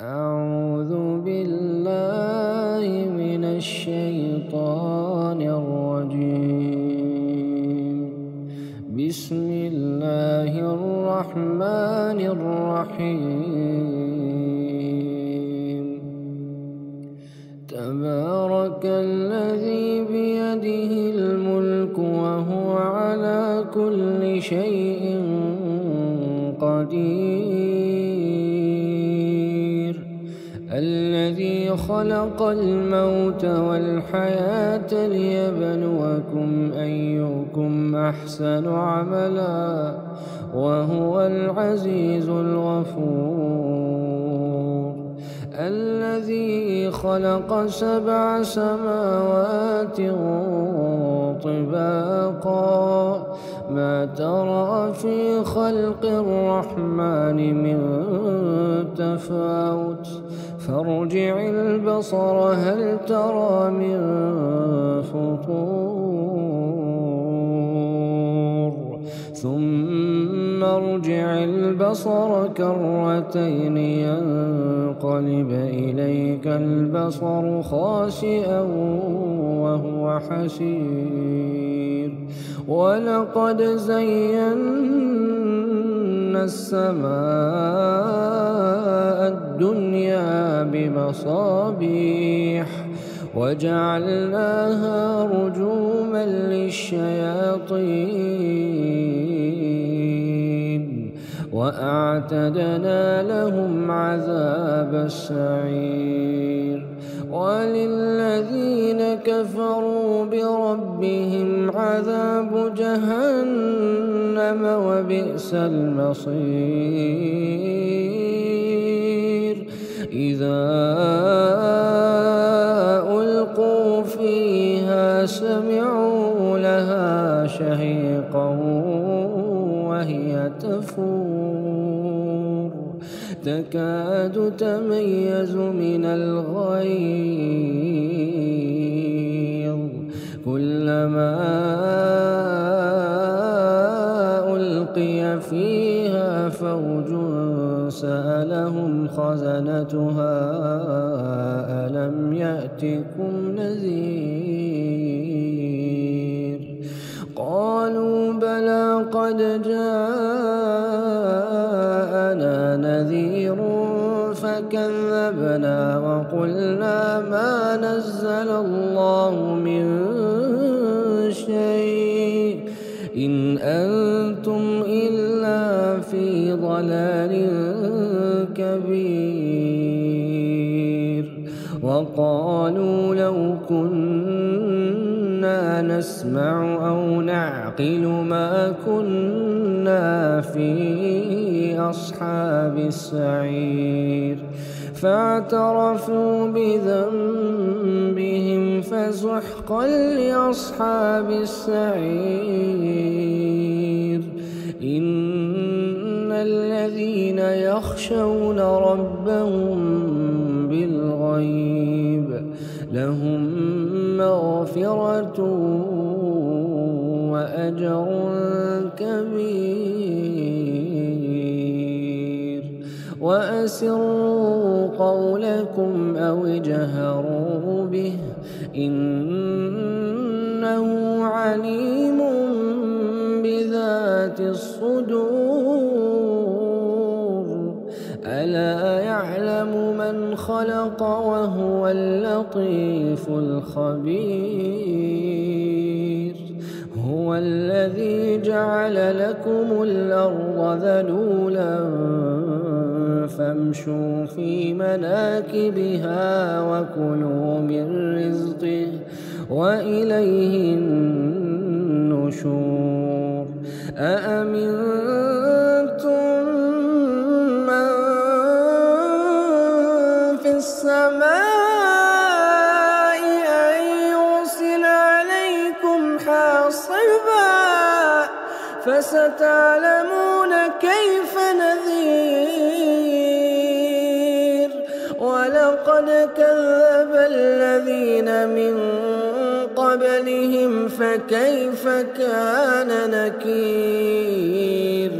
أعوذ بالله من الشيطان الرجيم. بسم الله الرحمن الرحيم. تبارك الذي بيده الملك وهو على كل شيء قدير. الذي خلق الموت والحياة ليبلوكم أيكم أحسن عملا وهو العزيز الغفور. الذي خلق 7 سماوات طباقا ما ترى في خلق الرحمن من تفاوت فارجع البصر هل ترى من فطور ثم ارجع البصر كرتين ينقلب إليك البصر خاسئا وهو حسير. ولقد زينا السماء الدنيا بمصابيح وجعلناها رجوما للشياطين وأعتدنا لهم عذاب السعير. وللذين كفروا بربهم عذاب جهنم وبئس المصير. إذا ألقوا فيها سمعوا لها شهيقا وهي تفور تكاد تميز من الغيظ كلما ألقي فيها فوج سألهم خزنتها ألم يأتكم نذير قالوا بلى قد جاءنا نذير فكذبنا وقلنا ما نزل الله من شيء إن أنتم إلا في ضلال كبير. وقالوا لو كنا نسمع أو نعقل ما كنا في أصحاب السعير. فاعترفوا بذنبهم فسحقا لأصحاب السعير. إن الذين يخشون ربهم بالغيب لهم مغفرة وأجر كبير. وأسروا قولكم أو اجهروا به إنه عليم بذات الصدور. ألا يعلم من خلق وهو اللطيف الخبير. هو الذي جعل لكم الأرض ذلولا فامشوا في مناكبها وكلوا من رزقه وإليه النشور. أأمنتم من في السماء أن يرسل عليكم حاصبا فستعلمون كيف نذير. ولقد كذب الذين من قبلهم فكيف كان نكير.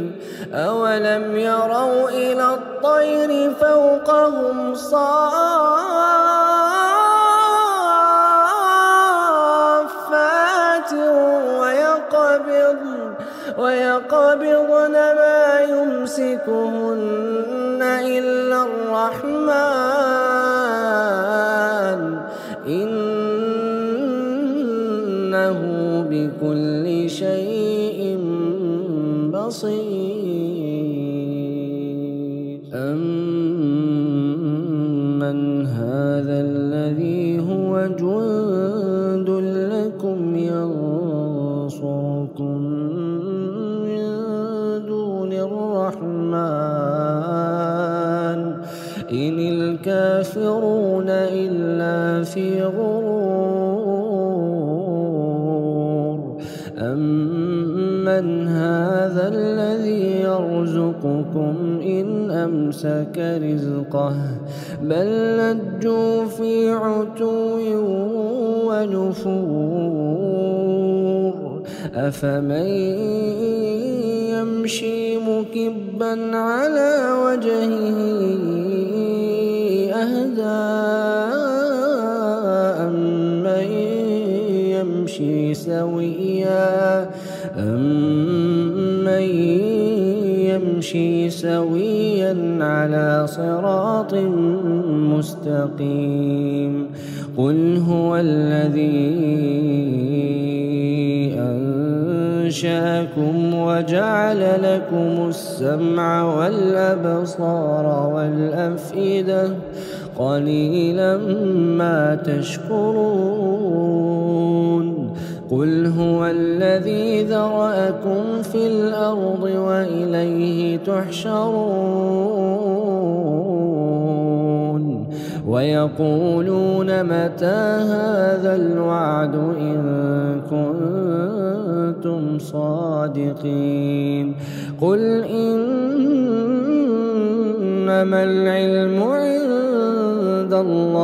أولم يروا إلى الطير فوقهم صافات ويقبضن ما يمسكهن إلا الرحمن إنه بكل شيء بصير. أمن هذا الذي هو جند لكم ينصركم من دون الرحمن إن الكافرون إلا في غرور. أمن هذا الذي يرزقكم إن أمسك رزقه بل لجوا في عتو ونفور. أفمن يمشي مكبا على وجهه أهدى أمن يمشي سويا على صراط مستقيم. قل هو الذي أنشأكم وجعل لكم السمع والأبصار والأفئدة قليلا ما تشكرون. قل هو الذي ذرأكم في الأرض وإليه تحشرون. ويقولون متى هذا الوعد إن كنتم صادقين. قل إنما العلم عند الله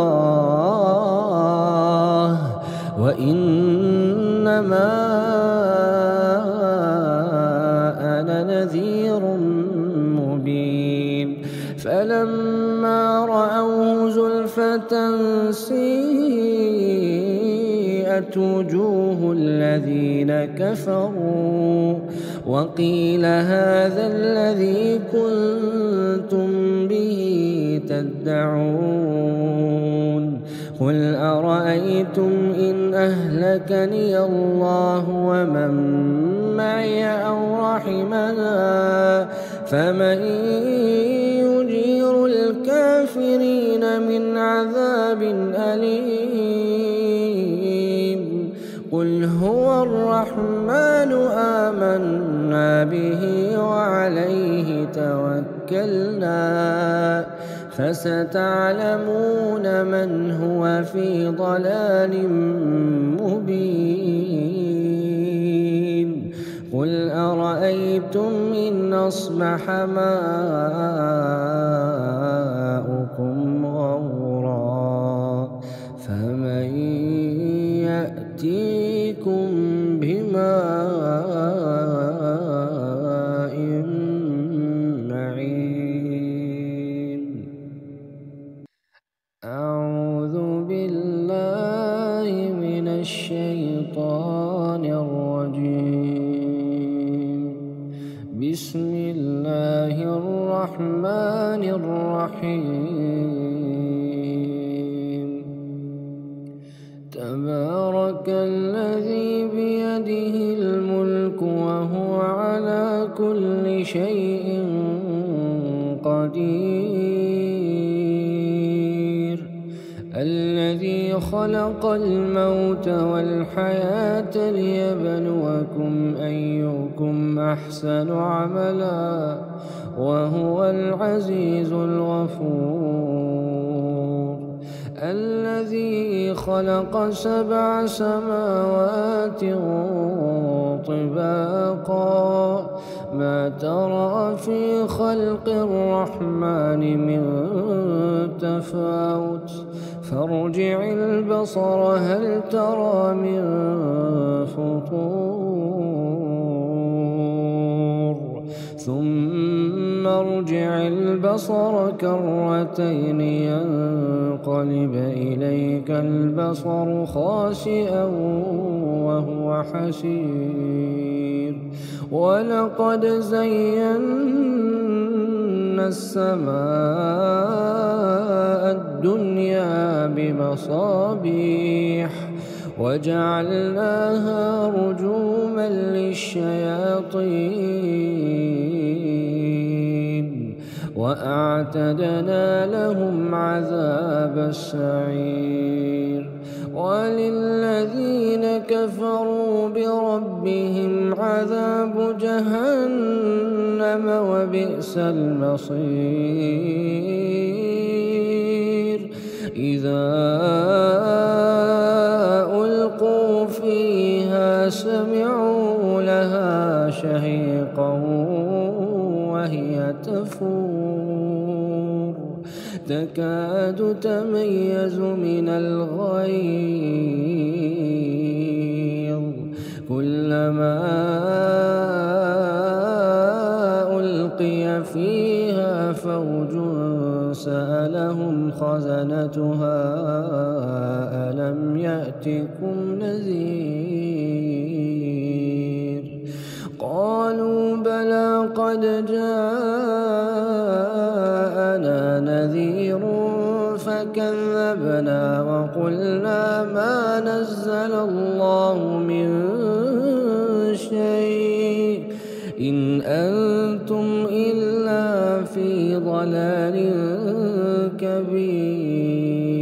وإنما أنا نذير مبين. فلما رأوه زلفة سيئت وجوه الذين كفروا وقيل هذا الذي كنتم به تدعون. قل أرأيتم إن أهلكني الله ومن معي أو رحمنا فمن يجير الكافرين من عذاب أليم. قل هو الرحمن آمنا به وعليه توكلنا فستعلمون من هو في ضلال مبين. قل أرأيتم إن أصبح ماؤكم غورا فمن يأتيكم بماء معين. أعوذ بالله من الشيطان الرجيم. بسم الله الرحمن الرحيم. تبارك الذي بيده الملك وهو على كل شيء قدير. الذي خلق الموت والحياة ليبلوكم أيكم أحسن عملا وهو العزيز الغفور. الذي خلق 7 سماوات طباقا ما ترى في خلق الرحمن من تفاوت فارجع البصر هل ترى من فطور ثم ارجع البصر كرتين ينقلب إليك البصر خاسئا وهو حسير ولقد زينا السماء الدنيا بمصابيح وجعلناها رجوما للشياطين وأعتدنا لهم عذاب السعير وللذين كفروا بربهم عذاب جهنم وبئس المصير إذا ألقوا فيها سمعوا لها شهيقا وهي تفور تكاد تميز من الغيظ كلما ألقي فيها فوج سألهم خزنتها ألم يأتكم نذير قالوا بلى قد جاءنا نذير فكذبنا وقلنا ما نزل الله من شيء إن أنتم إلا في ضلال كبير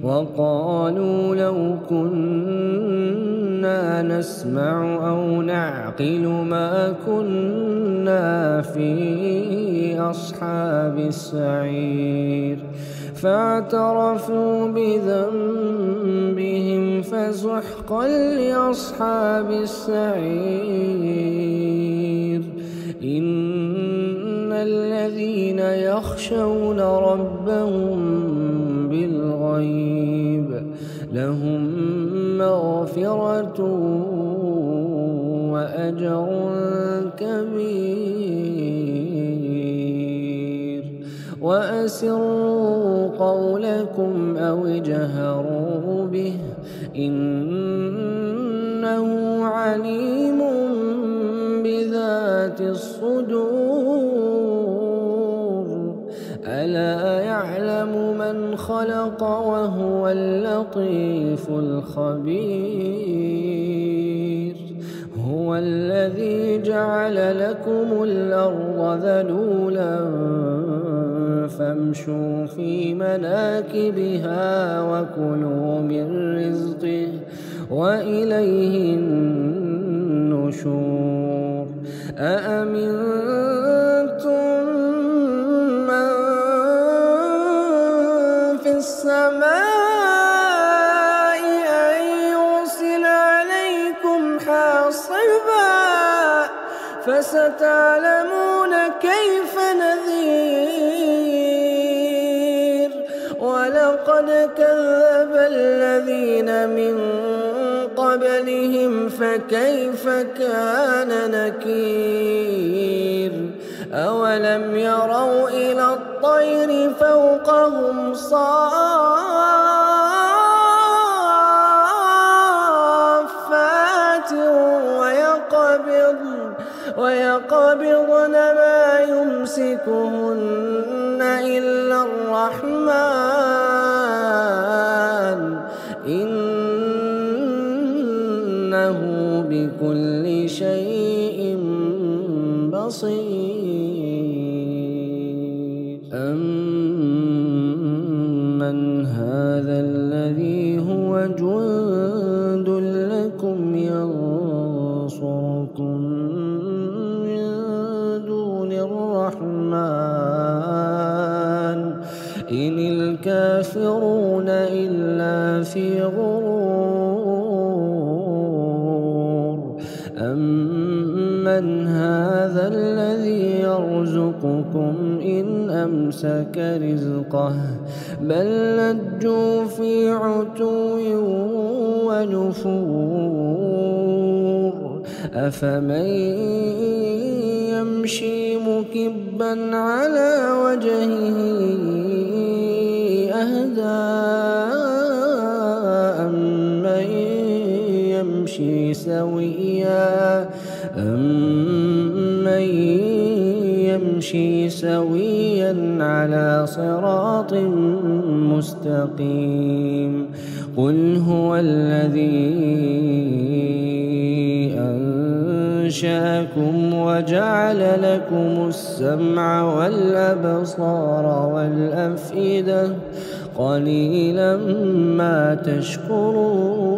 وقالوا لو كنا نسمع أو نعقل ما كنا في أصحاب السعير فاعترفوا بذنبهم فسحقا لأصحاب السعير إن الذين يخشون ربهم بالغيب لهم مغفرة وأجر كبير وأسروا قولكم أو اجهروا به إنه عليم بذات الصدور ألا يعلم من خلق وهو اللطيف الخبير هو الذي جعل لكم الأرض ذلولا فامشوا في مناكبها وكلوا من رزقه وإليه النشور أأمنتم من في السماء أن يرسل عليكم حاصبا فستعلمون كيف نذير ولقد كذب الذين من قبلهم فكيف كان نكير أولم يروا إلى الطير فوقهم صافات ويقبضن ما يمسكهن إلا الرحمن إنه بكل شيء بصير أمن هذا الذي هو جند لكم ينصركم من دون الرحمن إن الكافرون إلا في غرور أمن هذا الذي يرزقكم إن أمسك رزقه بل لجوا في عتو ونفور أفمن يمشي مكبا على وجهه أهدى أمن يمشي سويا على صراط مستقيم قل هو الذي أنشأكم وجعل لكم السمع والأبصار والأفئدة قليلا ما تشكرون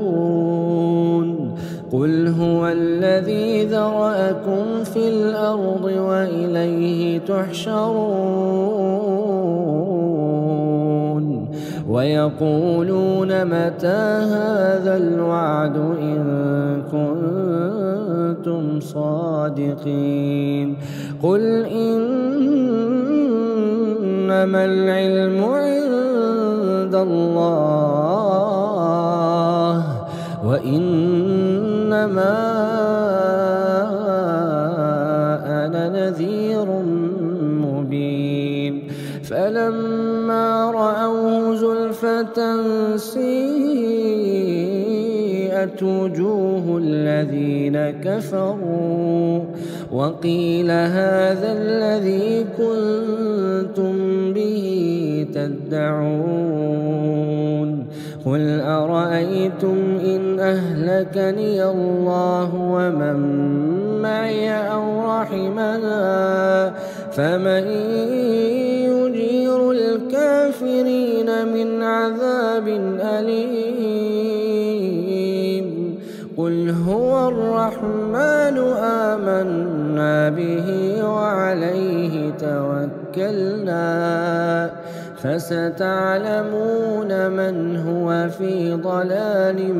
قل هو الذي ذرأكم في الأرض وإليه تحشرون ويقولون متى هذا الوعد إن كنتم صادقين قل إنما العلم عند الله وإنما أنا نذير مبين فلما رأوه زلفة سيئت وجوه الذين كفروا وقيل هذا الذي كنتم به تدعون قل أرأيتم إن أهلكني الله ومن معي أو رحمنا فمن يجير الكافرين من عذاب أليم قل هو الرحمن آمنا به وعليه توكلنا فستعلمون من هو في ضلال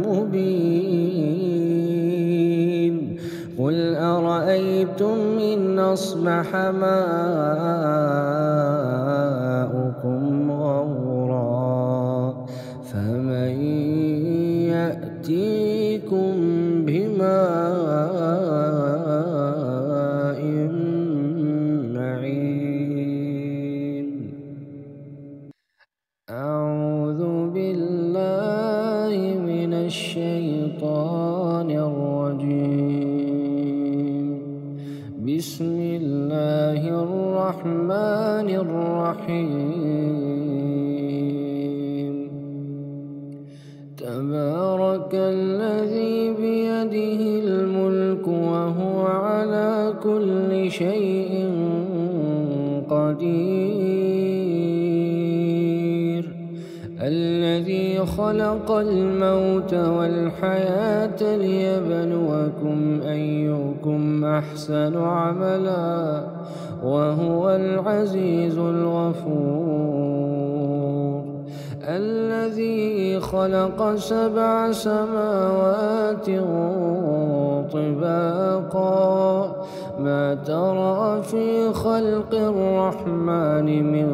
مبين قل أرأيتم إن أصبح ماؤكم غورا فمن يأتيكم بماء معين أعوذ بالله من الشيطان الرجيم بسم الله الرحمن الرحيم تبارك الذي بيده الملك وهو على كل شيء قدير الذي خلق الموت والحياة ليبلوكم أيكم أحسن عملا وهو العزيز الغفور الذي خلق 7 سماوات طباقا ما ترى في خلق الرحمن من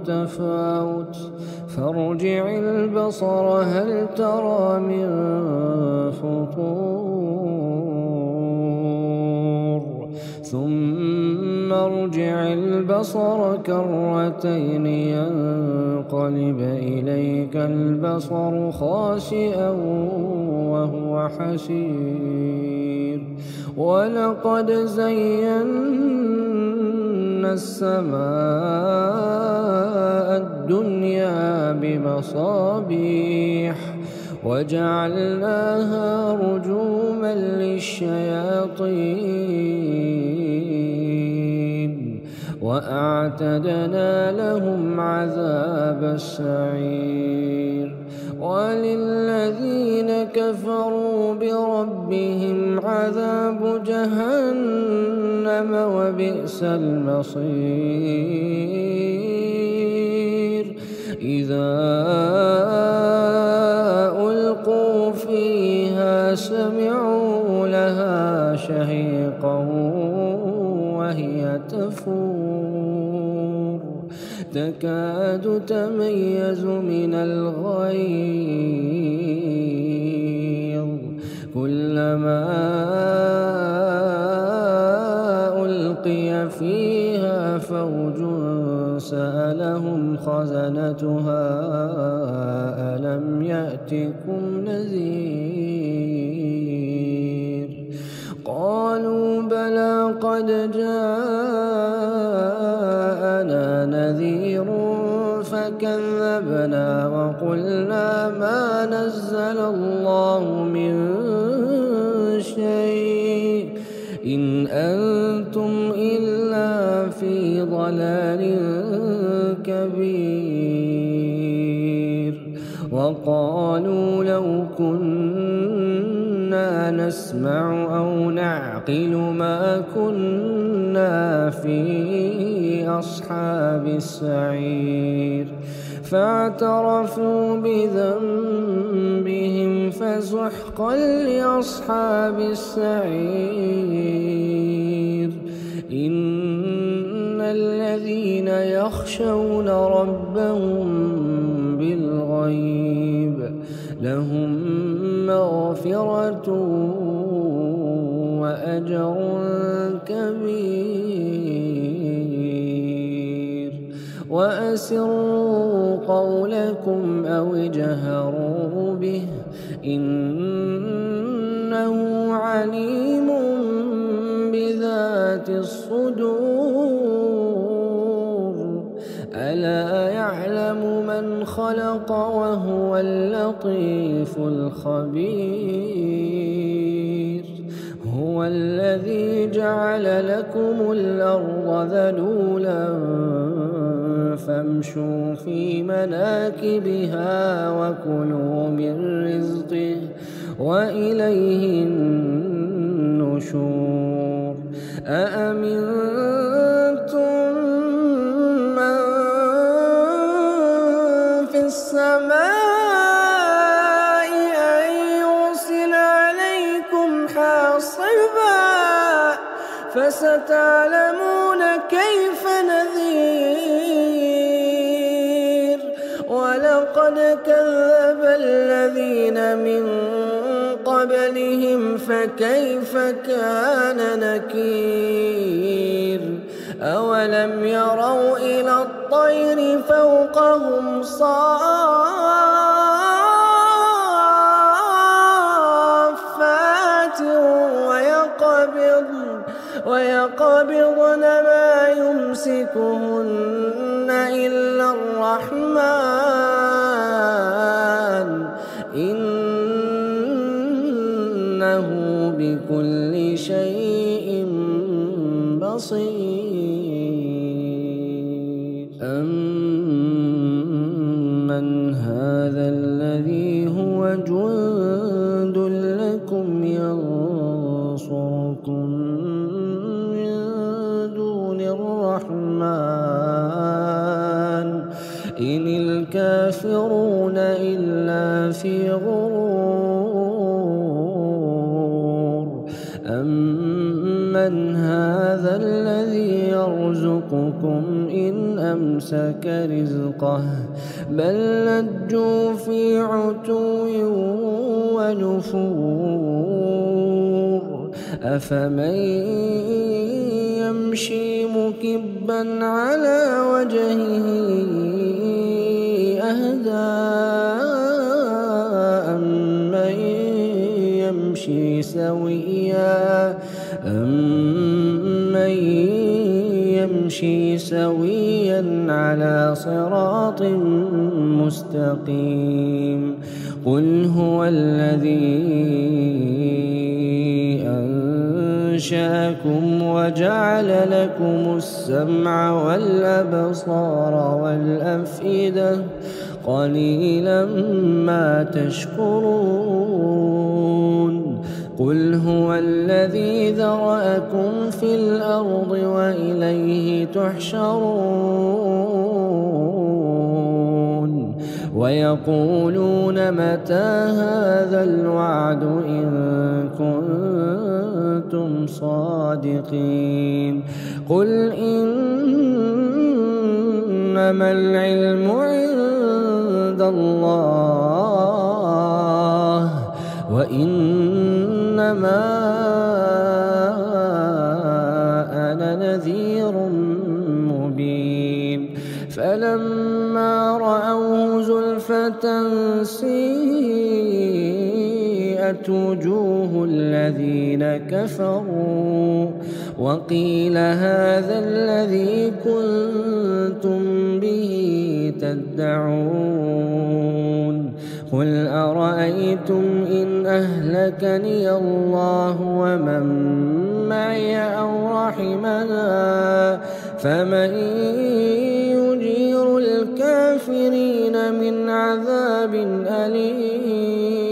تفاوت فارجع البصر هل ترى من فطور ثم ارجع البصر كرتين ينقلب إليك البصر خاسئا وهو حسير ولقد زينا السماء الدنيا بمصابيح وجعلناها رجوما للشياطين وأعتدنا لهم عذاب السعير وللذين كفروا بربهم عذاب جهنم وبئس المصير إذا ألقوا فيها سمعوا لها شهيقا وهي تفور تكاد تميز من الغيظ كلما فألقي فيها فوج سألهم خزنتها ألم يأتكم نذير قالوا بلى قد جاءنا نذير فكذبنا وقلنا ما نزل الله من شيء إن أنتم إلا في ضلال كبير وقالوا لو كنا نسمع أو نعقل ما كنا في أصحاب السعير فاعترفوا بذنبهم فسحقا لأصحاب السعير إن الذين يخشون ربهم بالغيب لهم مغفرة وأجر كبير وأسروا قولكم أو اجهروا به إنه عليم بذات الصدور ألا يعلم من خلق وهو اللطيف الخبير هو الذي جعل لكم الأرض ذلولا فامشوا في مناكبها وكلوا من رزقه وإليه النشور أأمنتم من في السماء أن يرسل عليكم حاصبا فستعلمون كيف نذير ولقد كذب الذين من قبلهم فكيف كان نكير أولم يروا إلى الطير فوقهم صافات ويقبضن ما يمسكهن إلا الرحمن إنه بكل شيء بصير أمن هذا الذي هو جند لكم ينصركم من دون الرحمن إن الكافرون إلا في غرور أمن هذا الذي يرزقكم إن أمسك رزقه بل لجوا في عتو ونفور أفمن يمشي مكبا على وجهه أهدى أمن يمشي سويا على صراط مستقيم قل هو الذي أنشأكم وجعل لكم السمع والأبصار والأفئدة قليلا ما تشكرون قل هو الذي ذرأكم في الأرض وإليه تحشرون ويقولون متى هذا الوعد إن كنتم صادقين قل إنما العلم عند الله وإنما أنا فلما رأوه زلفة سيئت وجوه الذين كفروا وقيل هذا الذي كنتم به تدعون قل أرأيتم إن أهلكني الله ومن معي أو رحمنا فمن يجير الكافرين من عذاب أليم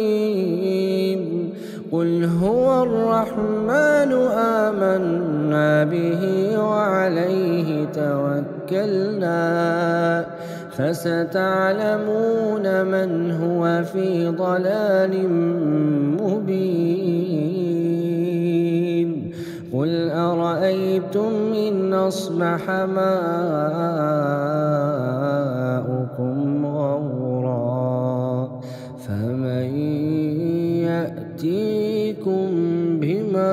قل هو الرحمن آمنا به وعليه توكلنا فستعلمون من هو في ضلال مبين قل أرأيتم إن أصبح ماؤكم غورا فمن يأتيكم بماء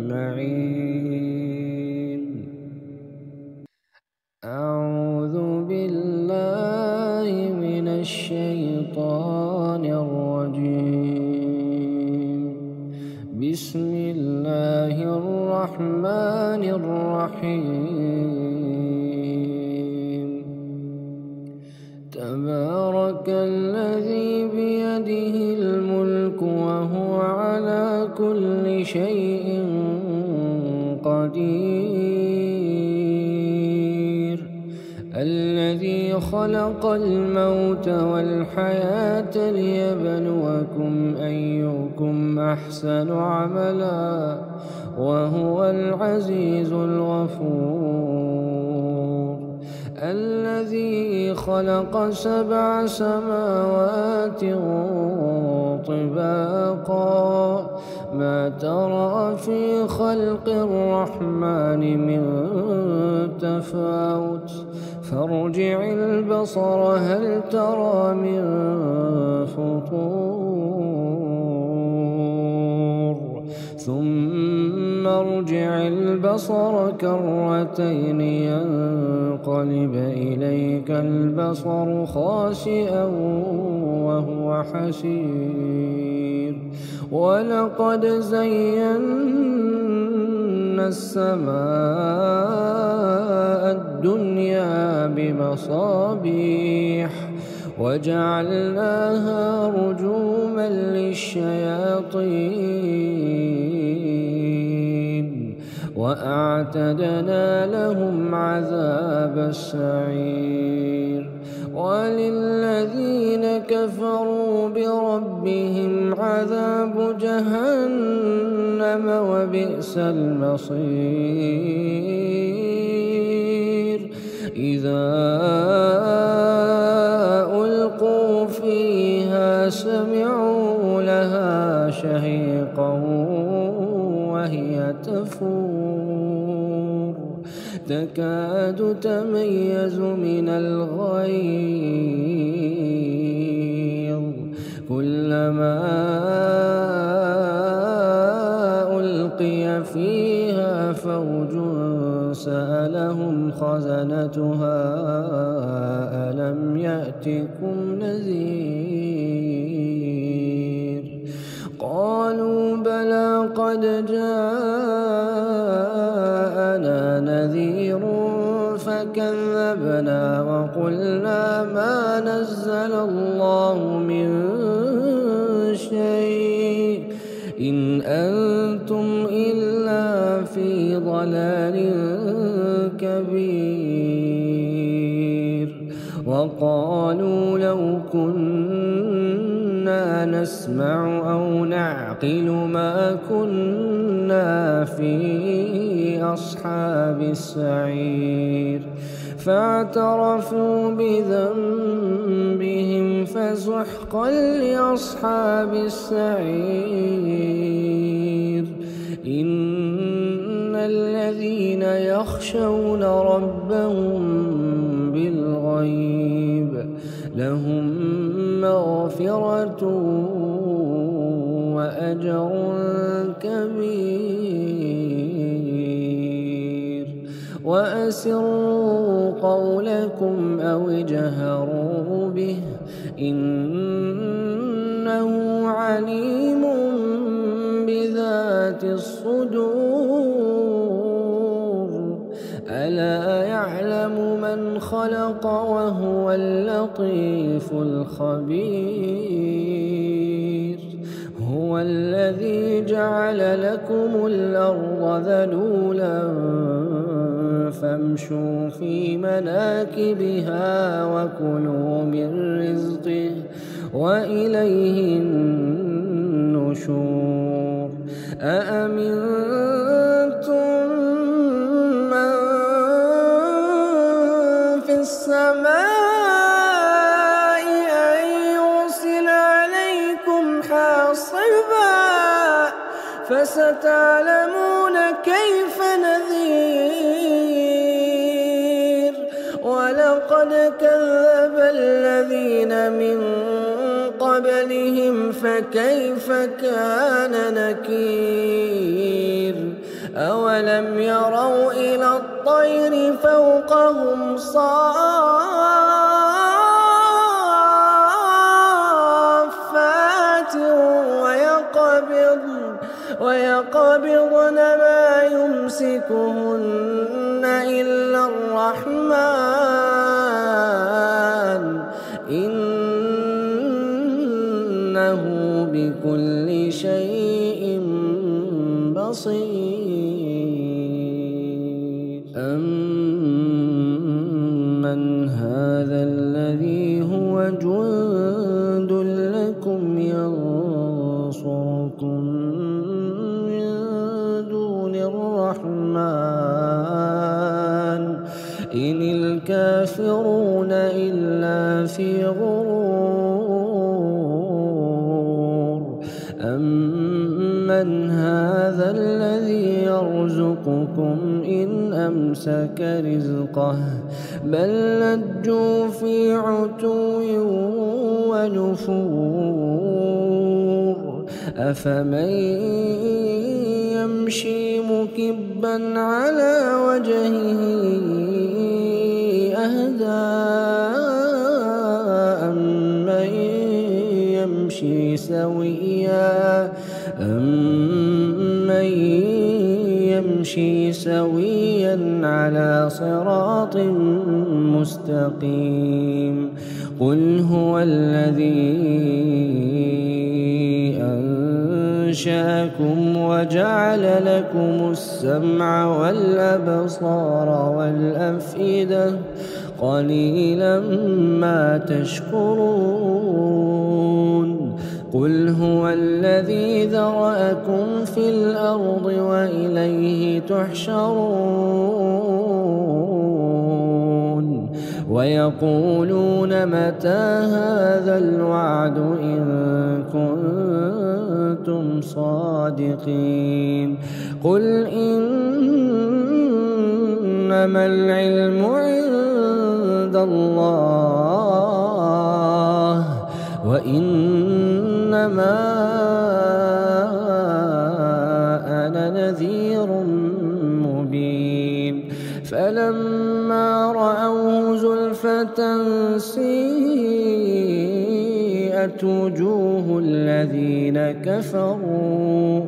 معين أعوذ بالله من الشيطان الرجيم بسم الله الرحمن الرحيم تبارك الذي بيده الملك وهو على كل شيء قدير الذي خلق الموت والحياة ليبلوكم أيكم أحسن عملا وهو العزيز الغفور الذي خلق 7 سماوات طباقا ما ترى في خلق الرحمن من تفاوت فارجع البصر هل ترى من فطور ثم ارجع البصر كرتين ينقلب إليك البصر خاسئا وهو حسير ولقد زينا السماء الدنيا بمصابيح وجعلناها رجوما للشياطين وأعتدنا لهم عذاب السعير وللذين كفروا بربهم عذاب جهنم وبئس المصير إذا ألقوا فيها سمعوا لها شهيقا وهي تفور تكاد تميز من الغيظ كلما ألقي فيها فوج سألهم خزنتها ألم يأتكم نذير قالوا بلى قد جاءنا نذير فكذبنا وقلنا ما نزل الله من شيء إن أنتم إلا في ضلال كبير وقالوا لو كنا نسمع أو نعقل ما كنا في أصحاب السعير فاعترفوا بذنبهم فسحقا لأصحاب السعير إن الذين يخشون ربهم بالغيب لهم مغفرة وأجر كبير وأسروا قولكم أو اجهروا به إنه عليم بذات الصدور ألا يعلم من خلق وهو اللطيف الخبير هو الذي جعل لكم الأرض ذلولا فامشوا في مناكبها وكلوا من رزقه وإليه النشور أأمنتم من في السماء أن يرسل عليكم حاصبا فستعلمون كيف نذير ولقد كذب الذين من قبلهم فكيف كان نكير أولم يروا إلى الطير فوقهم صافات ويقبضن ما يمسكهن إلا الرحمن إنه بكل شيء بصير أمن هذا الذي هو جند لكم ينصركم من دون الرحمن إن الكافرون إلا في غرور أمن هذا الذي يرزقكم إن أمسك رزقه بل لجوا في عتو ونفور أفمن يمشي مكبا على وجهه أهدى أمن يمشي سويا على صراط مستقيم قل هو الذي أنشأكم وجعل لكم السمع والأبصار والأفئدة قليلا ما تشكرون قل هو الذي ذرأكم في الأرض وإليه تحشرون ويقولون متى هذا الوعد إن كنتم صادقين قل إنما العلم عند الله وإنما أنا نذير مبين فلما رأوه زلفة سيئت وجوه الذين كفروا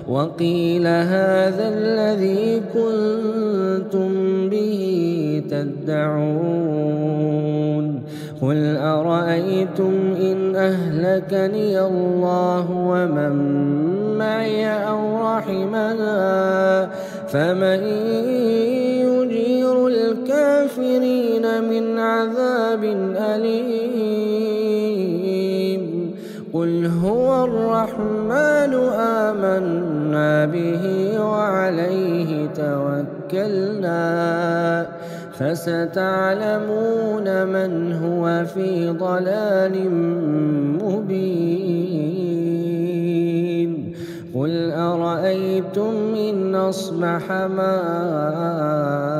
وقيل هذا الذي كنتم به تدعون قل أرأيتم إن أهلكني الله ومن معي أو رحمنا فمن يجير الكافرين من عذاب أليم قل هو الرحمن آمنا به وعليه توكلنا فستعلمون من هو في ضلال مبين قل أرأيتم إن أصبح ماؤكم